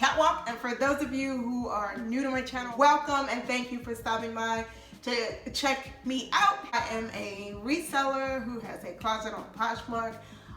Catwalk, and for those of you who are new to my channel, welcome and thank you for stopping by to check me out. I am a reseller who has a closet on Poshmark.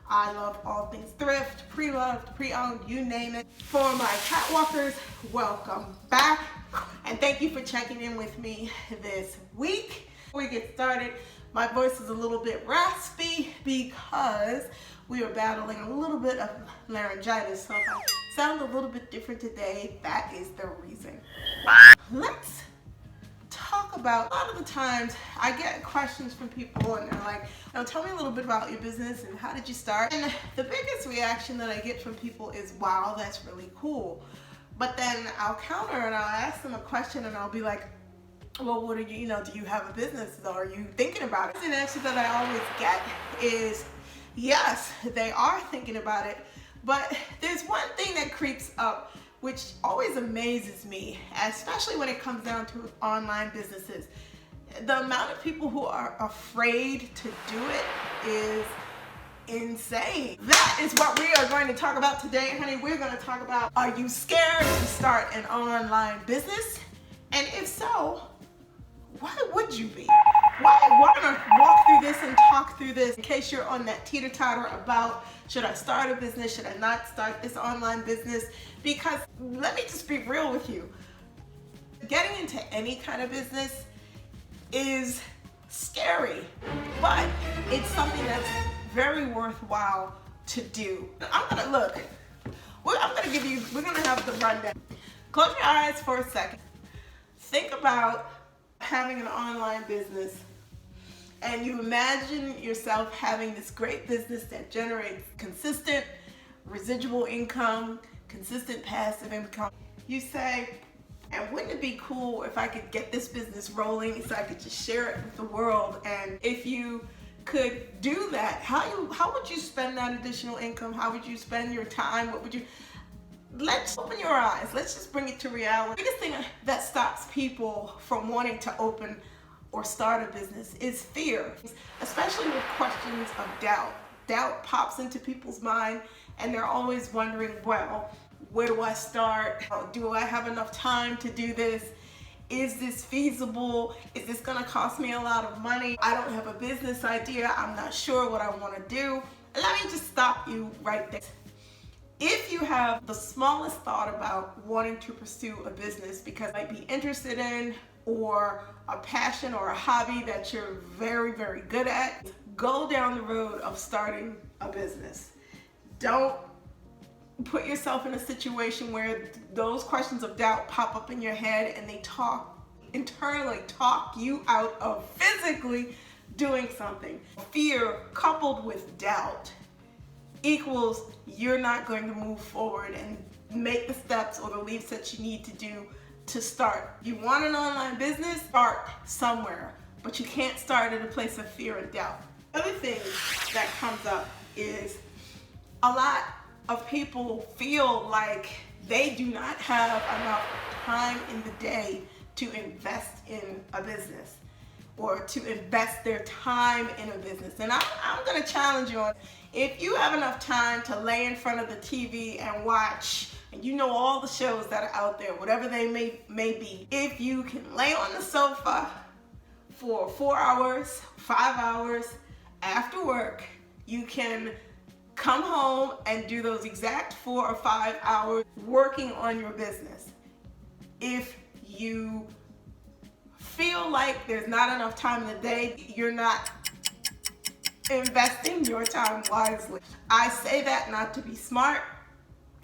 I love all things thrift, pre-loved, pre-owned, you name it. For my Catwalkers, welcome back and thank you for checking in with me this week. Before we get started, my voice is a little bit raspy because we are battling a little bit of laryngitis, so if I sound a little bit different today, that is the reason. Let's talk about, a lot of the times I get questions from people and they're like, tell me a little bit about your business and how did you start? And the biggest reaction that I get from people is, wow, that's really cool. But then I'll counter and I'll ask them a question and I'll be like, well, what are you, do you have a business? Are you thinking about it? The answer that I always get is, yes, they are thinking about it, but there's one thing that creeps up which always amazes me, especially when it comes down to online businesses. The amount of people who are afraid to do it is insane. That is what we are going to talk about today, honey. We're going to talk about, are you scared to start an online business? And if so, why would you be? We're going to walk through this and talk through this in case you're on that teeter-totter about, should I start a business? Should I not start this online business? Because let me just be real with you. Getting into any kind of business is scary, but it's something that's very worthwhile to do. I'm going to give you, we're going to have the rundown. Close your eyes for a second. Think about having an online business and you imagine yourself having this great business that generates consistent residual income, consistent passive income. You say, and wouldn't it be cool if I could get this business rolling so I could just share it with the world? And if you could do that, how would you spend that additional income? How would you spend your time? What would you, let's open your eyes. Let's just bring it to reality. The biggest thing that stops people from wanting to open or start a business is fear, especially with questions of doubt. Doubt pops into people's mind and they're always wondering, well, where do I start? Do I have enough time to do this? Is this feasible? Is this gonna cost me a lot of money? I don't have a business idea. I'm not sure what I wanna do. Let me just stop you right there. If you have the smallest thought about wanting to pursue a business because you might be interested in, or a passion or a hobby that you're very, very good at, go down the road of starting a business. Don't put yourself in a situation where those questions of doubt pop up in your head and they internally talk you out of physically doing something. Fear coupled with doubt equals you're not going to move forward and make the steps or the leaps that you need to do to start. You want an online business? Start somewhere, but you can't start at a place of fear and doubt. The other thing that comes up is a lot of people feel like they do not have enough time in the day to invest in a business or to invest their time in a business. And I'm gonna challenge you on, if you have enough time to lay in front of the TV and watch, and you know all the shows that are out there, whatever they may be, if you can lay on the sofa for 4 hours, 5 hours after work, you can come home and do those exact 4 or 5 hours working on your business. If you feel like there's not enough time in the day, you're not investing your time wisely. I say that not to be smart.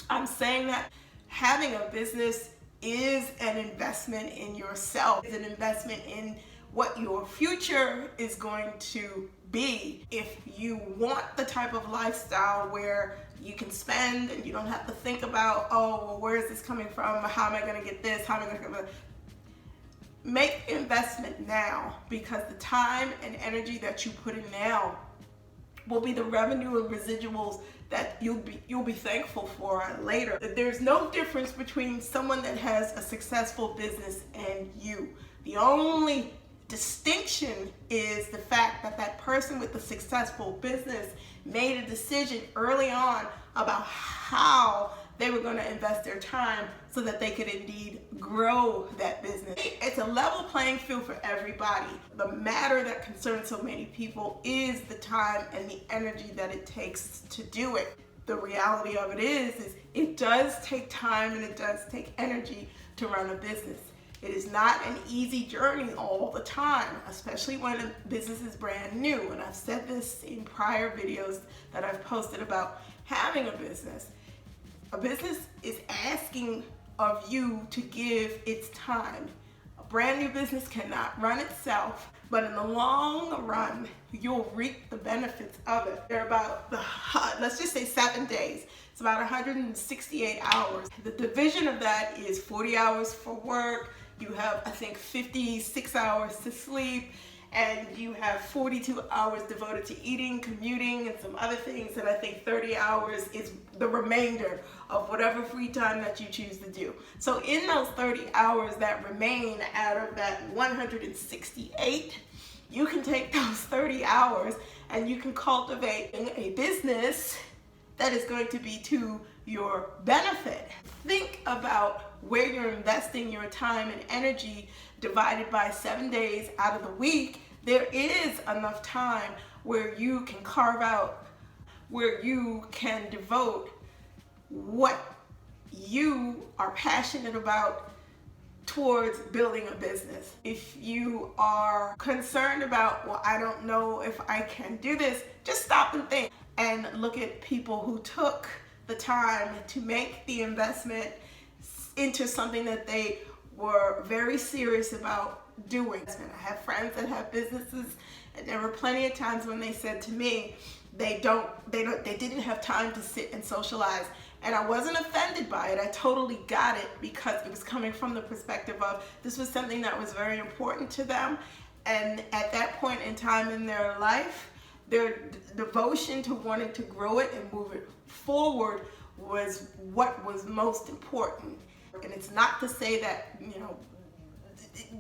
I'm saying that having a business is an investment in yourself. It's an investment in what your future is going to be. If you want the type of lifestyle where you can spend and you don't have to think about, oh, well, where is this coming from? How am I going to get this? How am I going to get this? Make investment now, because the time and energy that you put in now will be the revenue and residuals that you'll be thankful for later. There's no difference between someone that has a successful business and you. The only distinction is the fact that that person with the successful business made a decision early on about how they were going to invest their time so that they could indeed grow that business. It's a level playing field for everybody. The matter that concerns so many people is the time and the energy that it takes to do it. The reality of it is it does take time and it does take energy to run a business. It is not an easy journey all the time, especially when a business is brand new. And I've said this in prior videos that I've posted about having a business. A business is asking of you to give its time. A brand new business cannot run itself, but in the long run, you'll reap the benefits of it. They're about, let's just say 7 days. It's about 168 hours. The division of that is 40 hours for work. You have, I think, 56 hours to sleep, and you have 42 hours devoted to eating, commuting, and some other things, and I think 30 hours is the remainder of whatever free time that you choose to do. So in those 30 hours that remain out of that 168, you can take those 30 hours and you can cultivate a business that is going to be to your benefit. Think about where you're investing your time and energy divided by 7 days out of the week. There is enough time where you can carve out, where you can devote what you are passionate about towards building a business. If you are concerned about, well, I don't know if I can do this, just stop and think and look at people who took the time to make the investment into something that they were very serious about doing. I have friends that have businesses, and there were plenty of times when they said to me they didn't have time to sit and socialize, and I wasn't offended by it. I totally got it because it was coming from the perspective of this was something that was very important to them, and at that point in time in their life, their devotion to wanting to grow it and move it forward was what was most important. And it's not to say that, you know,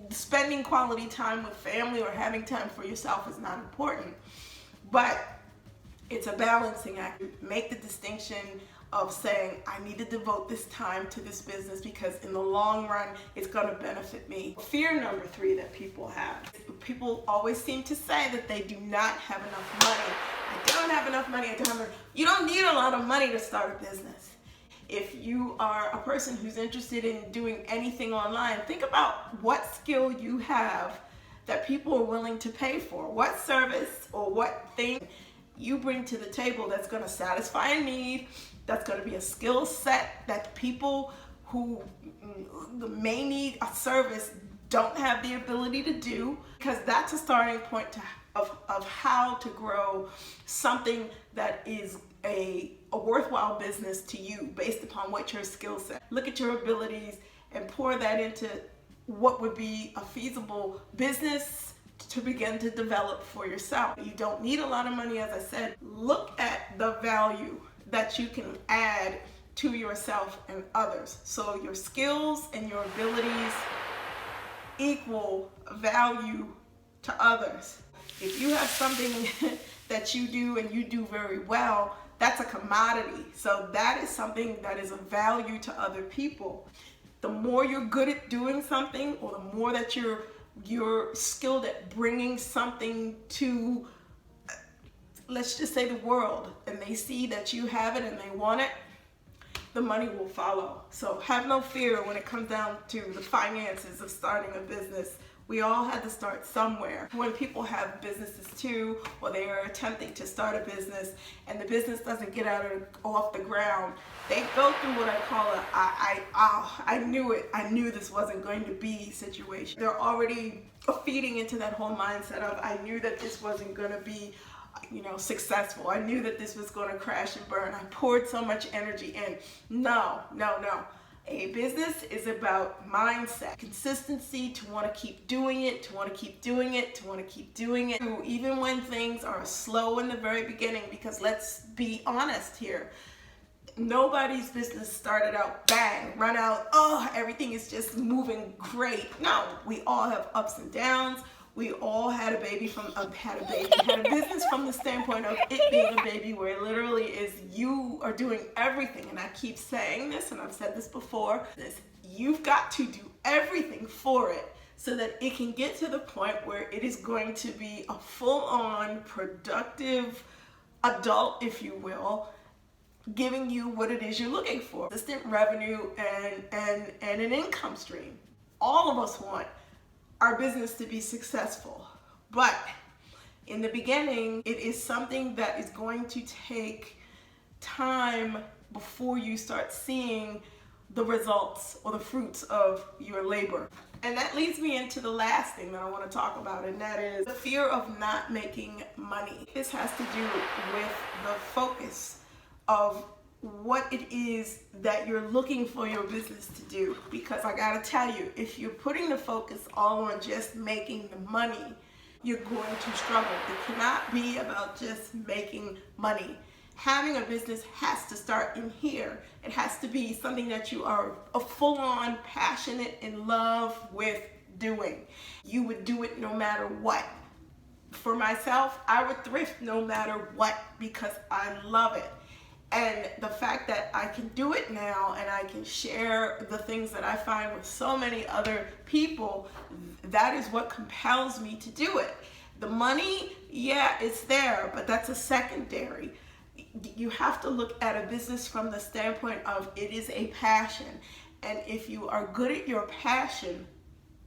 spending quality time with family or having time for yourself is not important, but it's a balancing act. Make the distinction of saying, I need to devote this time to this business because in the long run, it's going to benefit me. Fear number 3 that people have. People always seem to say that they do not have enough money. I don't have enough money. You don't need a lot of money to start a business. If you are a person who's interested in doing anything online, think about what skill you have that people are willing to pay for. What service or what thing you bring to the table that's going to satisfy a need, that's going to be a skill set that people who may need a service don't have the ability to do, because that's a starting point of how to grow something that is a worthwhile business to you based upon what your skill set. Look at your abilities and pour that into what would be a feasible business to begin to develop for yourself. You don't need a lot of money, as I said. Look at the value that you can add to yourself and others. So your skills and your abilities equal value to others. If you have something that you do and you do very well, that's a commodity. So that is something that is of value to other people. The more you're good at doing something, or the more that you're skilled at bringing something to, let's just say, the world, and they see that you have it and they want it, the money will follow. So have no fear when it comes down to the finances of starting a business. We all had to start somewhere. When people have businesses too, or they are attempting to start a business and the business doesn't get off the ground, they go through what I call I knew it, I knew this wasn't going to be situation. They're already feeding into that whole mindset of, I knew that this wasn't going to be, you know, successful. I knew that this was going to crash and burn. I poured so much energy in. No. A business is about mindset, consistency, to want to keep doing it, to want to keep doing it, to want to keep doing it, even when things are slow in the very beginning, because let's be honest here. Nobody's business started out bang, run out, oh, everything is just moving great. No, we all have ups and downs. We all had a business from the standpoint of it being a baby, where it literally is you are doing everything. And I keep saying this, and I've said this before, you've got to do everything for it so that it can get to the point where it is going to be a full-on productive adult, if you will, giving you what it is you're looking for. Consistent revenue and an income stream. All of us want our business to be successful, but in the beginning, it is something that is going to take time before you start seeing the results or the fruits of your labor. And that leads me into the last thing that I want to talk about, and that is the fear of not making money. This has to do with the focus of what it is that you're looking for your business to do. Because I gotta tell you, if you're putting the focus all on just making the money, you're going to struggle. It cannot be about just making money. Having a business has to start in here. It has to be something that you are a full-on passionate in love with doing. You would do it no matter what. For myself, I would thrift no matter what because I love it. And the fact that I can do it now and I can share the things that I find with so many other people, that is what compels me to do it. The money, yeah, it's there, but that's a secondary. You have to look at a business from the standpoint of it is a passion. And if you are good at your passion,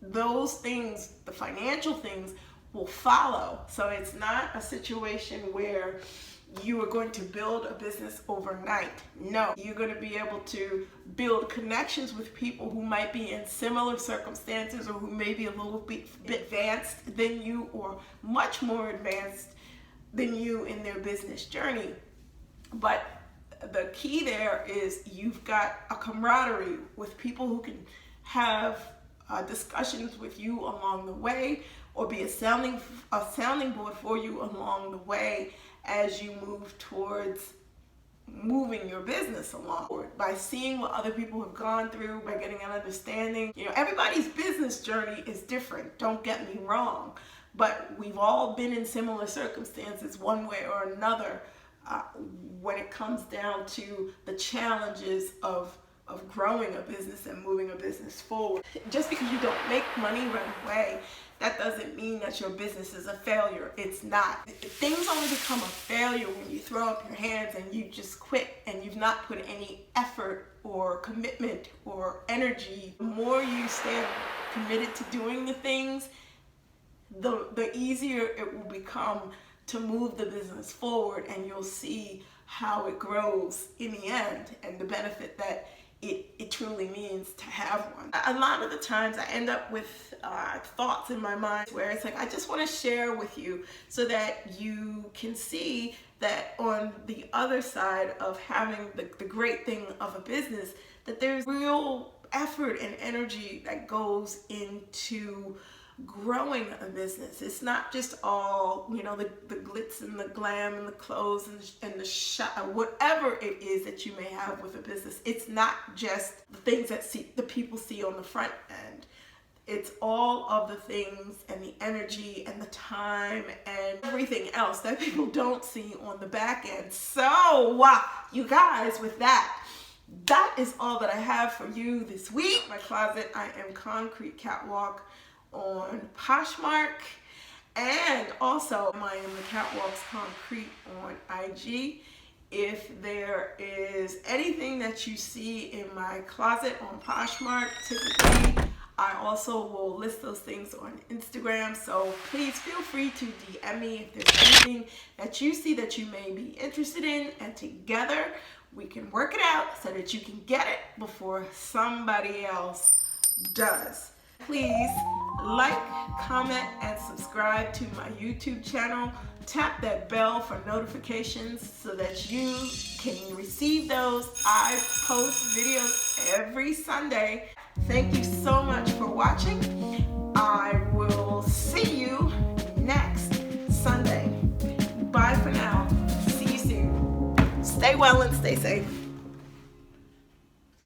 those things, the financial things, will follow. So it's not a situation where you are going to build a business overnight. No, you're going to be able to build connections with people who might be in similar circumstances or who may be a little bit advanced than you or much more advanced than you in their business journey. But the key there is you've got a camaraderie with people who can have discussions with you along the way, or be a sounding board for you along the way as you move towards moving your business along. By seeing what other people have gone through, by getting an understanding. You know, everybody's business journey is different, don't get me wrong, but we've all been in similar circumstances one way or another when it comes down to the challenges of growing a business and moving a business forward. Just because you don't make money right away, that doesn't mean that your business is a failure. It's not. Things only become a failure when you throw up your hands and you just quit and you've not put any effort or commitment or energy. The more you stay committed to doing the things, the easier it will become to move the business forward, and you'll see how it grows in the end and the benefit that it truly means to have one. A lot of the times I end up with thoughts in my mind where it's like, I just want to share with you so that you can see that on the other side of having the great thing of a business, that there's real effort and energy that goes into growing a business. It's not just all, you know, the glitz and the glam and the clothes and the shot, whatever it is that you may have with a business. It's not just the things that the people see on the front end. It's all of the things and the energy and the time and everything else that people don't see on the back end. So, you guys, with that is all that I have for you this week. My closet, I am Concrete Catwalk on Poshmark, and also I am the Catwalks Concrete on IG. If there is anything that you see in my closet on Poshmark, typically I also will list those things on Instagram, so please feel free to DM me if there's anything that you see that you may be interested in, and together we can work it out so that you can get it before somebody else does. Please like, comment, and subscribe to my YouTube channel. Tap that bell for notifications so that you can receive those. I post videos every Sunday. Thank you so much for watching. I will see you next Sunday. Bye for now. See you soon. Stay well and stay safe.